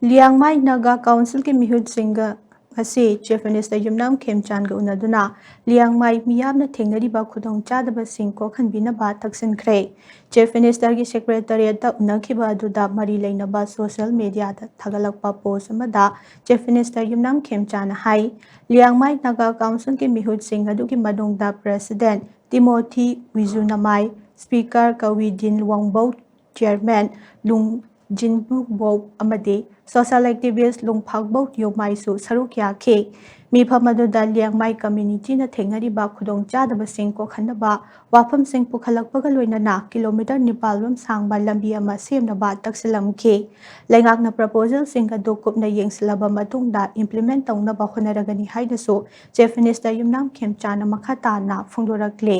ꯂꯤꯌꯥꯡꯃꯥꯏ ꯅꯥꯒꯥ ꯀꯥꯎꯟꯁꯤꯜꯒꯤ ꯃꯤꯍꯨꯠꯁꯤꯡꯒ ꯉꯁꯤ chief minister ꯌꯨꯝꯅꯥꯝ ꯈꯦꯝꯆꯥꯟꯒ ꯎꯅꯗꯨꯅ ꯂꯤꯌꯥꯡꯃꯥꯏ ꯃꯤꯌꯥꯝꯅ ꯊꯦꯡꯅꯔꯤꯕ ꯈꯨꯗꯣꯡꯆꯥꯗꯕꯁꯤꯡ ꯀꯣꯛꯍꯟꯕꯤꯅꯕ ꯇꯛꯁꯤꯟꯈ꯭ꯔꯦ꯫ ꯆꯤꯐ ꯃꯤꯅꯤꯁꯇꯔꯒꯤ ꯁꯦꯀ꯭ꯔꯦꯇꯔꯤꯌꯦꯠꯇ ꯎꯅꯈꯤꯕ ꯑꯗꯨꯗ ꯃꯔꯤ ꯂꯩꯅꯕ ꯁꯣꯁꯤꯌꯦꯜ ꯃꯤꯗꯤꯌꯥꯗ ꯊꯥꯒꯠꯂꯛꯄ ꯄꯣꯁꯠ ꯑꯃꯗ ꯆꯤꯐ ꯃꯤꯅꯤꯁꯇꯔ ꯌꯨꯝꯅꯥꯝ ꯈꯦꯝꯆꯥꯟꯅ ꯍꯥꯏ ꯂꯤꯌꯥꯡꯃꯥꯏ ꯅꯥꯒꯥ ꯀꯥꯎꯟꯁꯤꯜꯒꯤ ꯃꯤꯍꯨꯠꯁꯤꯡ ꯑꯗꯨꯒꯤ ꯃꯅꯨꯡꯗ ꯄ꯭ꯔꯦꯁꯤꯗꯦꯟꯠ ꯇꯤꯃꯣꯊꯤ ꯋꯤꯖꯨꯅꯥꯃꯥꯏ, ꯁ꯭ꯄꯤꯀꯔ ꯀꯋꯤꯗꯤꯟ ꯋꯥꯡꯕꯧ, ꯆꯦꯌꯔꯃꯦꯟ ꯂꯨꯡꯖꯤꯟꯕꯨꯕꯣꯛ ꯑꯃꯗꯤ ꯁꯣꯁꯤꯌꯦꯜ ꯑꯦꯛꯇꯤꯕꯤꯁꯠ ꯂꯨꯡꯐꯥꯛꯕꯧ ꯌꯣꯡꯃꯥꯏꯁꯨ ꯁꯔꯨꯛ ꯌꯥꯈꯤ꯫ ꯃꯤꯐꯝ ꯑꯗꯨꯗ ꯂꯤꯌꯥꯡꯃꯥꯏ ꯀꯝꯃ꯭ꯌꯨꯅꯤꯇꯤꯅ ꯊꯦꯡꯅꯔꯤꯕ ꯈꯨꯗꯣꯡꯆꯥꯗꯕꯁꯤꯡ ꯀꯣꯛꯍꯟꯅꯕ ꯋꯥꯐꯝꯁꯤꯡ ꯄꯨꯈꯠꯂꯛꯄꯒ ꯂꯣꯏꯅꯅ ꯀꯤꯂꯣꯃꯤꯇꯔ 9 ꯔꯣꯝ ꯁꯥꯡꯕ ꯂꯝꯕꯤ ꯑꯃ ꯁꯦꯝꯅꯕ ꯇꯛꯁꯤꯜꯂꯝꯈꯤ꯫ ꯂꯩꯉꯥꯛꯅ ꯄ꯭ꯔꯄꯣꯖꯦꯜꯁꯤꯡ ꯑꯗꯨ ꯀꯨꯞꯅ ꯌꯦꯡꯁꯤꯜꯂꯕ ꯃꯇꯨꯡꯗ ꯏꯝꯄ꯭ꯂꯤꯃꯦꯟꯠ ꯇꯧꯅꯕ ꯍꯣꯠꯅꯔꯒꯅꯤ ꯍꯥꯏꯅꯁꯨ ꯆꯤꯐ ꯃꯤꯅꯤꯁꯇꯔ ꯌꯨꯝꯅꯥꯝ ꯈꯦꯝꯆꯥꯟꯅ ꯃꯈꯥ ꯇꯥꯅ ꯐꯣꯡꯗꯣꯔꯛꯂꯤ꯫